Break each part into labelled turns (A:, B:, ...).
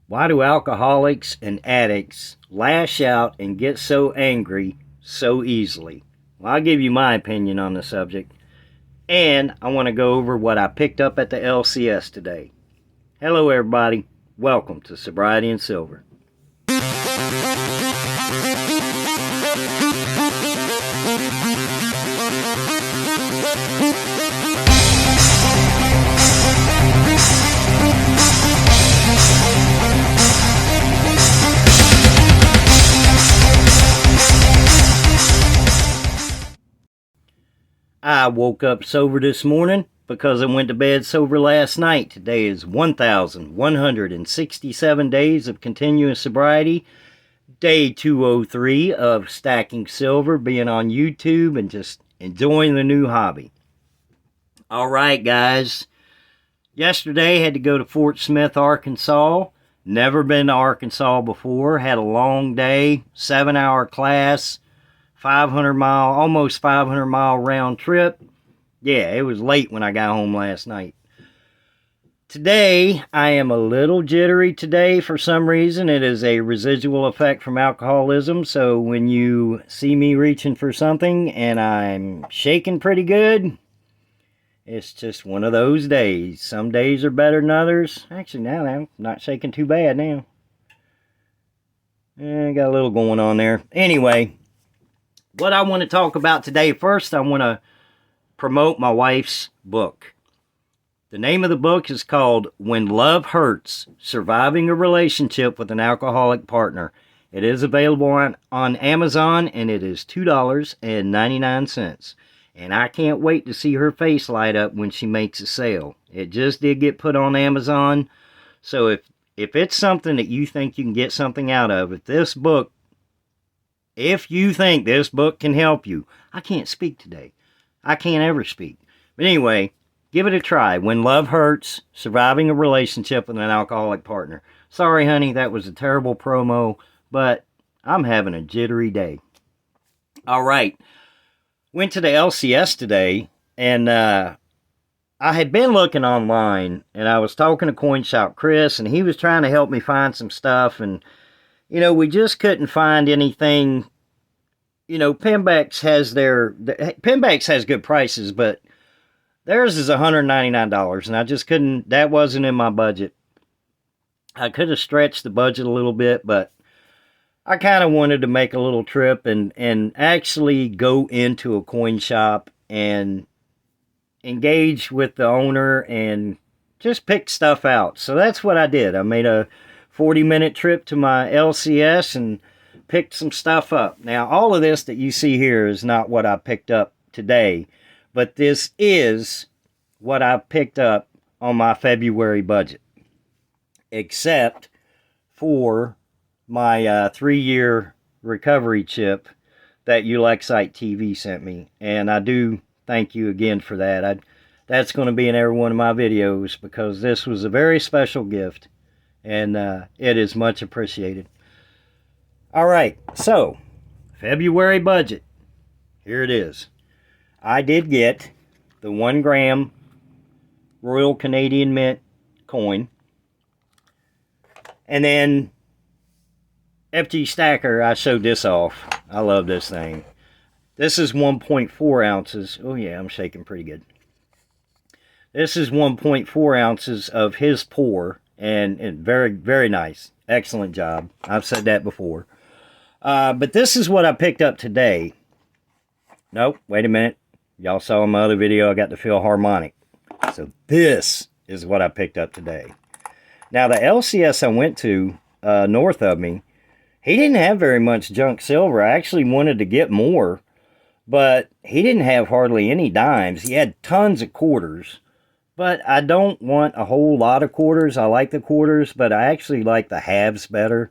A: Why do alcoholics and addicts lash out and get so angry so easily? Well, I'll give you my opinion on the subject, and I want to go over what I picked up at the LCS today. Hello, everybody. Welcome to Sobriety and Silver. I woke up sober this morning because I went to bed sober last night. Today is 1,167 days of continuous sobriety. Day 203 of stacking silver, being on YouTube, and just enjoying the new hobby. Alright, guys. Yesterday, had to go to Fort Smith, Arkansas. Never been to Arkansas before. Had a long day, 7-hour class. 500-mile, almost 500-mile round trip. Yeah, it was late when I got home last night. Today, I am a little jittery today for some reason. It is a residual effect from alcoholism. So when you see me reaching for something and I'm shaking pretty good, it's just one of those days. Some days are better than others. Actually, now I'm not shaking too bad now. Got a little going on there. Anyway, what I want to talk about today, first I want to promote my wife's book. The name of the book is called When Love Hurts, Surviving a Relationship with an Alcoholic Partner. It is available on Amazon, and it is $2.99. And I can't wait to see her face light up when she makes a sale. It just did get put on Amazon. So if it's something that you think you can get something out of, if you think this book can help you, I can't speak today. I can't ever speak. But anyway, give it a try. When Love Hurts, Surviving a Relationship with an Alcoholic Partner. Sorry, honey, that was a terrible promo, but I'm having a jittery day. All right. Went to the LCS today, and I had been looking online, and I was talking to Coin Shop Chris, and he was trying to help me find some stuff, and we just couldn't find anything. Pinbacks has good prices, but theirs is $199, and I just couldn't, that wasn't in my budget. I could have stretched the budget a little bit, but I kind of wanted to make a little trip and actually go into a coin shop and engage with the owner and just pick stuff out. So that's what I did. I made a 40-minute trip to my LCS and picked some stuff up. Now, all of this that you see here is not what I picked up today, but this is what I picked up on my February budget, except for my 3-year recovery chip that Ulexite TV sent me, and I do thank you again for that. That's going to be in every one of my videos because this was a very special gift, and it is much appreciated. All right, so February budget. Here it is. I did get the 1 gram Royal Canadian Mint coin. And then FG Stacker, I showed this off. I love this thing. This is 1.4 ounces. Oh yeah, I'm shaking pretty good. This is 1.4 ounces of his pour. And very, very nice. Excellent job. I've said that before. But this is what I picked up today. Nope, wait a minute. Y'all saw in my other video I got the Philharmonic. So this is what I picked up today. Now the LCS I went to north of me, he didn't have very much junk silver. I actually wanted to get more, but he didn't have hardly any dimes. He had tons of quarters. But I don't want a whole lot of quarters. I like the quarters, but I actually like the halves better.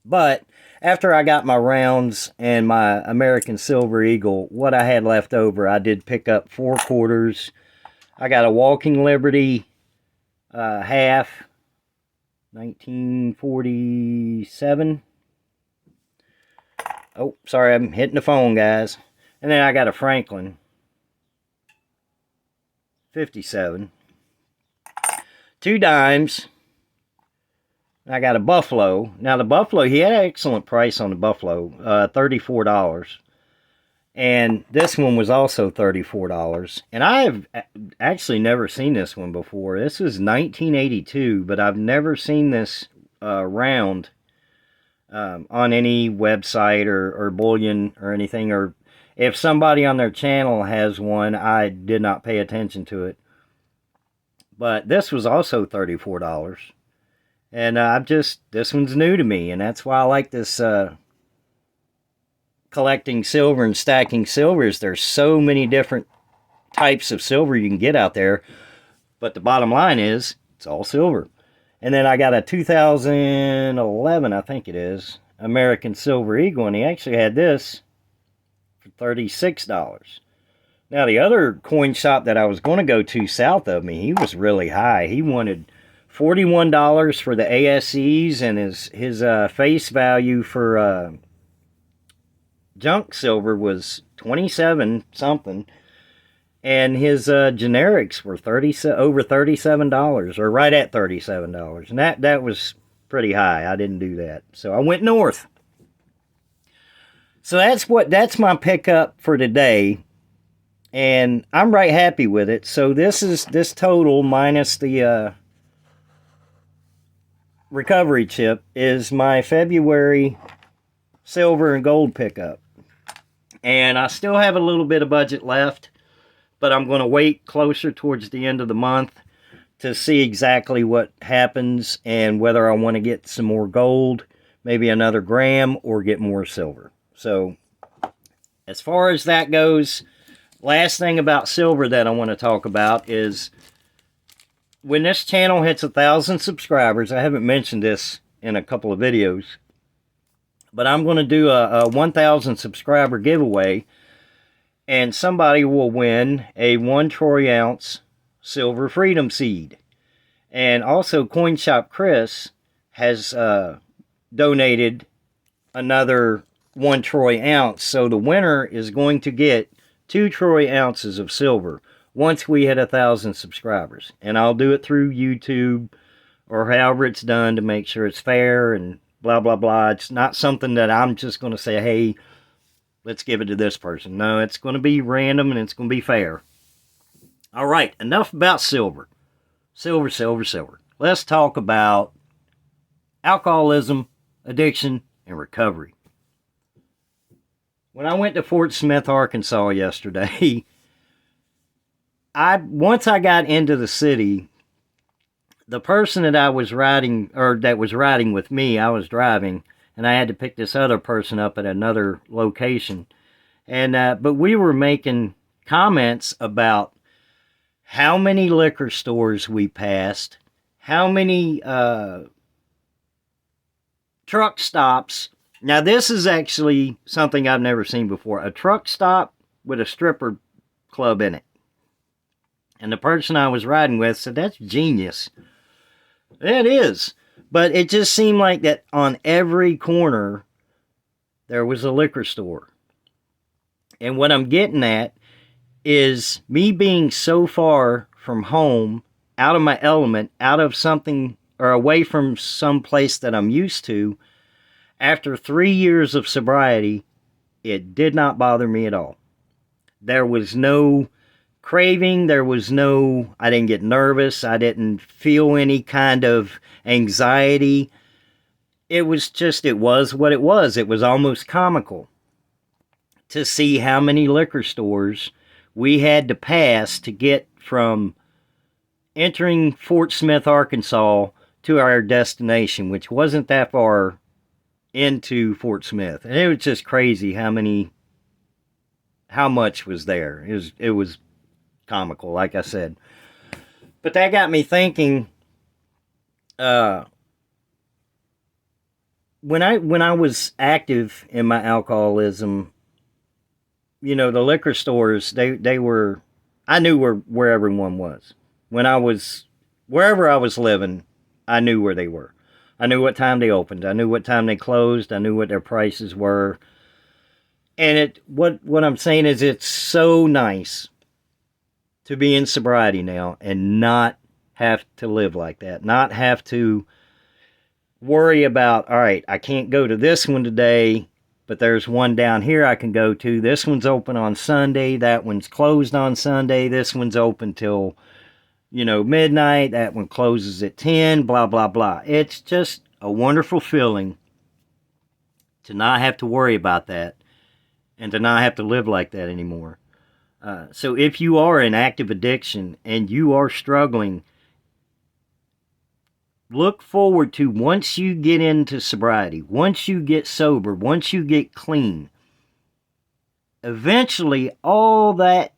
A: But after I got my rounds and my American Silver Eagle, what I had left over, I did pick up 4 quarters. I got a Walking Liberty half, 1947. Oh, sorry, I'm hitting the phone, guys. And then I got a Franklin 57. 2 dimes, I got a Buffalo. Now the Buffalo, he had an excellent price on the Buffalo, $34. And this one was also $34. And I've actually never seen this one before. This was 1982, but I've never seen this round on any website or bullion or anything. Or if somebody on their channel has one, I did not pay attention to it. But this was also $34. And this one's new to me, and that's why I like this collecting silver and stacking silvers. There's so many different types of silver you can get out there, but the bottom line is, it's all silver. And then I got a 2011, I think it is, American Silver Eagle, and he actually had this for $36. Now, the other coin shop that I was going to go to south of me, he was really high. He wanted $41 for the ASEs, and his face value for junk silver was 27 something, and his generics were over $37, or right at $37, and that was pretty high. I didn't do that, so I went north. So that's my pickup for today, and I'm right happy with it. So this total minus the recovery chip is my February silver and gold pickup. And I still have a little bit of budget left, but I'm going to wait closer towards the end of the month to see exactly what happens and whether I want to get some more gold, maybe another gram, or get more silver. So as far as that goes, last thing about silver that I want to talk about is when this channel hits 1,000 subscribers. I haven't mentioned this in a couple of videos, but I'm going to do a 1,000 subscriber giveaway, and somebody will win a 1 troy ounce silver freedom seed. And also Coin Shop Chris has donated another 1 troy ounce, so the winner is going to get 2 troy ounces of silver once we hit 1,000 subscribers. And I'll do it through YouTube or however it's done to make sure it's fair and blah, blah, blah. It's not something that I'm just going to say, hey, let's give it to this person. No, it's going to be random and it's going to be fair. All right, enough about silver. Silver, silver, silver. Let's talk about alcoholism, addiction, and recovery. When I went to Fort Smith, Arkansas yesterday, once I got into the city, the person that I was riding, or that was riding with me, I was driving, and I had to pick this other person up at another location. And but we were making comments about how many liquor stores we passed, how many truck stops. Now, this is actually something I've never seen before. A truck stop with a stripper club in it. And the person I was riding with said, that's genius. It is. But it just seemed like that on every corner, there was a liquor store. And what I'm getting at is me being so far from home, out of my element, out of something, or away from some place that I'm used to. After 3 years of sobriety, it did not bother me at all. There was no craving, I didn't get nervous, I didn't feel any kind of anxiety. It was what it was. It was almost comical to see how many liquor stores we had to pass to get from entering Fort Smith, Arkansas to our destination, which wasn't that far into Fort Smith. And it was just crazy how much was there. It was comical, like I said. But that got me thinking, when I was active in my alcoholism, you know, the liquor stores, they were, I knew where everyone was. Wherever I was living, I knew where they were. I knew what time they opened. I knew what time they closed. I knew what their prices were. And what I'm saying is, it's so nice to be in sobriety now and not have to live like that. Not have to worry about, all right, I can't go to this one today, but there's one down here I can go to. This one's open on Sunday. That one's closed on Sunday. This one's open till, midnight. That one closes at 10, blah, blah, blah. It's just a wonderful feeling to not have to worry about that and to not have to live like that anymore. So if you are in active addiction and you are struggling, look forward to, once you get into sobriety, once you get sober, once you get clean, eventually all that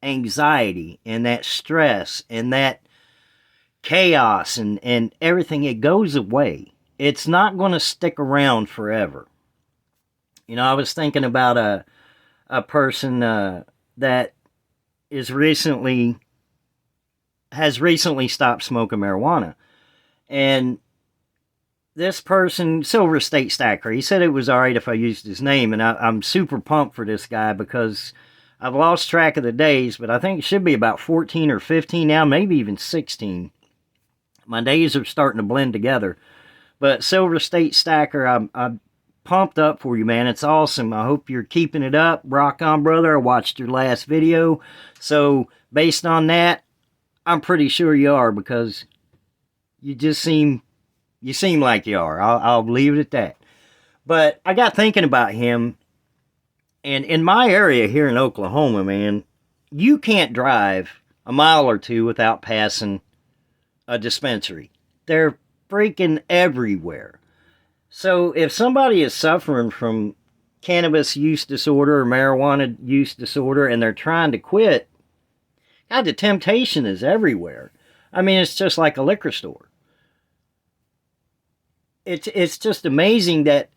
A: anxiety and that stress and that chaos and everything, it goes away. It's not going to stick around forever. I was thinking about a person that has recently stopped smoking marijuana. And this person, Silver State Stacker, he said it was all right if I used his name. And I'm super pumped for this guy because I've lost track of the days, but I think it should be about 14 or 15 now, maybe even 16. My days are starting to blend together. But Silver State Stacker, I'm pumped up for you, man. It's awesome. I hope you're keeping it up. Rock on, brother. I watched your last video. So based on that, I'm pretty sure you are, because you seem like you are. I'll leave it at that. But I got thinking about him, and in my area here in Oklahoma, man, you can't drive a mile or two without passing a dispensary. They're freaking everywhere. So if somebody is suffering from cannabis use disorder or marijuana use disorder and they're trying to quit, God, the temptation is everywhere. I mean, it's just like a liquor store. It's just amazing that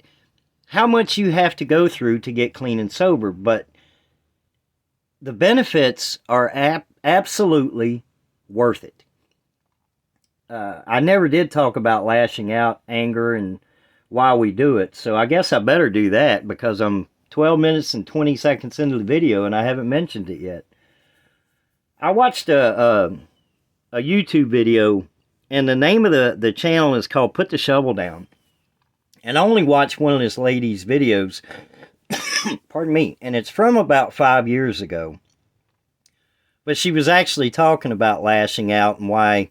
A: how much you have to go through to get clean and sober, but the benefits are absolutely worth it. I never did talk about lashing out, anger, and why we do it, so I guess I better do that, because I'm 12 minutes and 20 seconds into the video and I haven't mentioned it yet. I watched a YouTube video, and the name of the channel is called Put the Shovel Down. And I only watched one of this lady's videos, pardon me, and it's from about 5 years ago. But she was actually talking about lashing out and why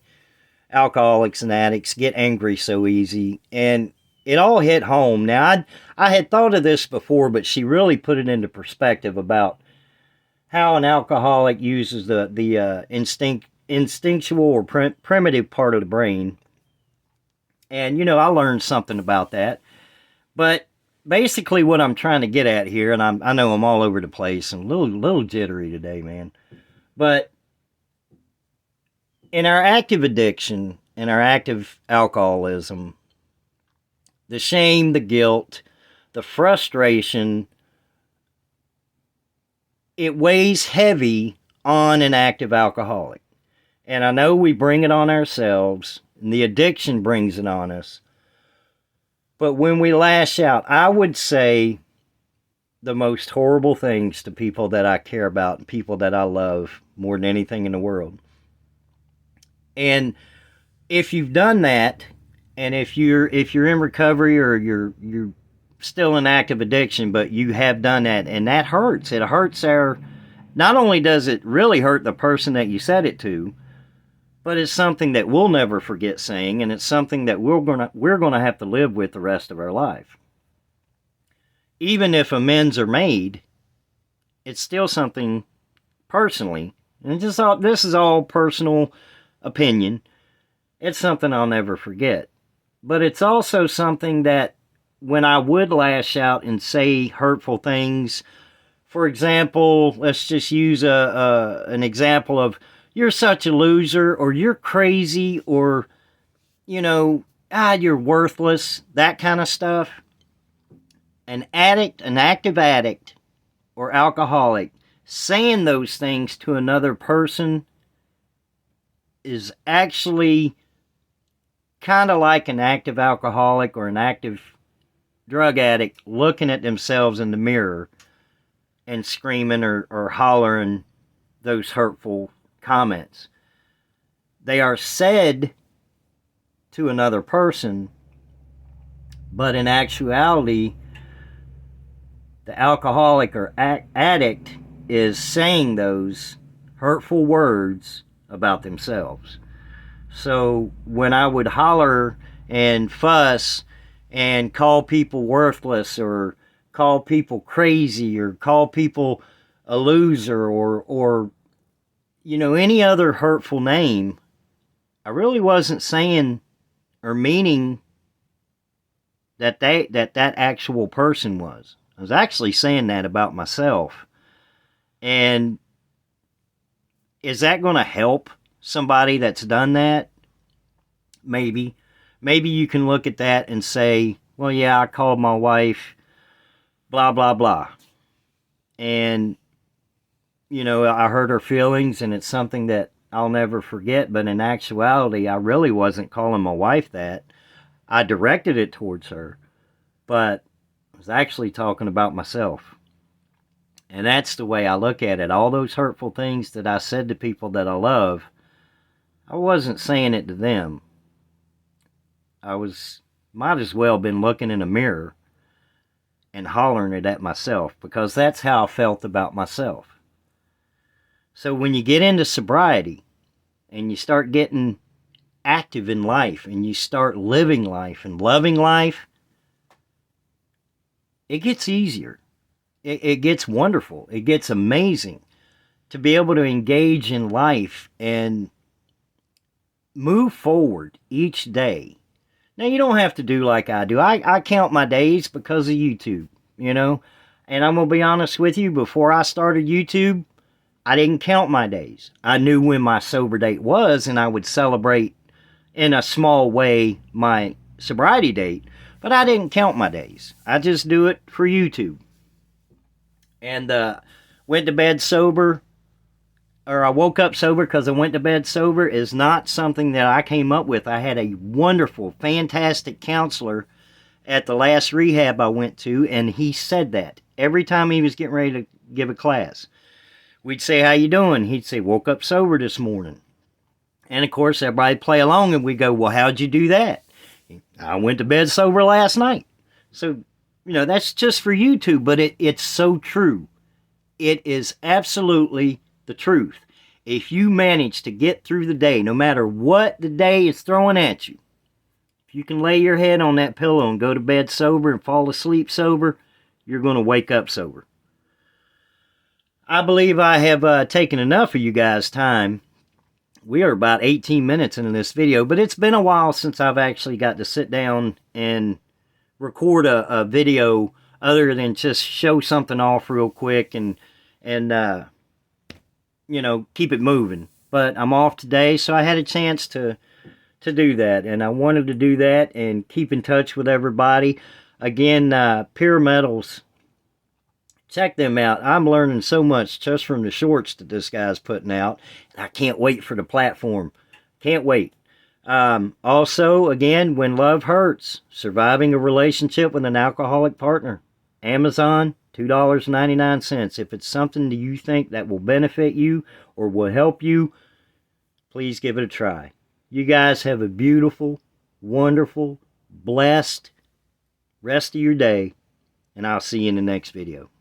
A: alcoholics and addicts get angry so easy. And it all hit home. Now, I had thought of this before, but she really put it into perspective about how an alcoholic uses the instinctual or primitive part of the brain. And, I learned something about that. But basically what I'm trying to get at here, and I know I'm all over the place and a little jittery today, man. But in our active addiction, in our active alcoholism, the shame, the guilt, the frustration, it weighs heavy on an active alcoholic. And I know we bring it on ourselves, and the addiction brings it on us. But when we lash out, I would say the most horrible things to people that I care about and people that I love more than anything in the world. And if you've done that, and if you're in recovery, or you're still in active addiction, but you have done that, and that hurts. It hurts not only does it really hurt the person that you said it to, but it's something that we'll never forget saying, and it's something that we're gonna have to live with the rest of our life. Even if amends are made, it's still something personally, and this is all personal opinion. It's something I'll never forget. But it's also something that when I would lash out and say hurtful things, for example, let's just use an example of, you're such a loser, or you're crazy, or, you're worthless, that kind of stuff. An active addict or alcoholic, saying those things to another person is actually kind of like an active alcoholic or an active drug addict looking at themselves in the mirror and screaming or hollering those hurtful comments. They are said to another person, But in actuality, the alcoholic or addict is saying those hurtful words about themselves. So when I would holler and fuss and call people worthless, or call people crazy, or call people a loser, or any other hurtful name, I really wasn't saying or meaning that actual person was. I was actually saying that about myself. And is that going to help somebody that's done that? Maybe. Maybe you can look at that and say, well, yeah, I called my wife, blah, blah, blah. And, I hurt her feelings, and it's something that I'll never forget. But in actuality, I really wasn't calling my wife that. I directed it towards her, but I was actually talking about myself. And that's the way I look at it. All those hurtful things that I said to people that I love, I wasn't saying it to them. Might as well been looking in a mirror and hollering it at myself, because that's how I felt about myself. So when you get into sobriety and you start getting active in life and you start living life and loving life, it gets easier. It gets wonderful. It gets amazing to be able to engage in life and move forward each day. Now, you don't have to do like I do. I count my days because of YouTube, and I'm going to be honest with you, before I started YouTube, I didn't count my days. I knew when my sober date was, and I would celebrate in a small way my sobriety date, but I didn't count my days. I just do it for YouTube. And went to bed sober, or I woke up sober because I went to bed sober, is not something that I came up with. I had a wonderful, fantastic counselor at the last rehab I went to, and he said that every time he was getting ready to give a class. We'd say, how you doing? He'd say, woke up sober this morning. And of course, everybody play along, and we go, well, how'd you do that? I went to bed sober last night. So, that's just for YouTube, but it's so true. It is absolutely the truth. If you manage to get through the day, no matter what the day is throwing at you, if you can lay your head on that pillow and go to bed sober and fall asleep sober, you're going to wake up sober. I believe I have taken enough of you guys' time. We are about 18 minutes into this video, but it's been a while since I've actually got to sit down and record a video other than just show something off real quick and keep it moving. But I'm off today, so I had a chance to do that, and I wanted to do that and keep in touch with everybody. Again, Pure Metals, check them out. I'm learning so much just from the shorts that this guy's putting out. I can't wait for the platform. Can't wait. Also, again, When Love Hurts, Surviving a Relationship with an Alcoholic Partner. Amazon, $2.99. If it's something that you think that will benefit you or will help you, please give it a try. You guys have a beautiful, wonderful, blessed rest of your day, and I'll see you in the next video.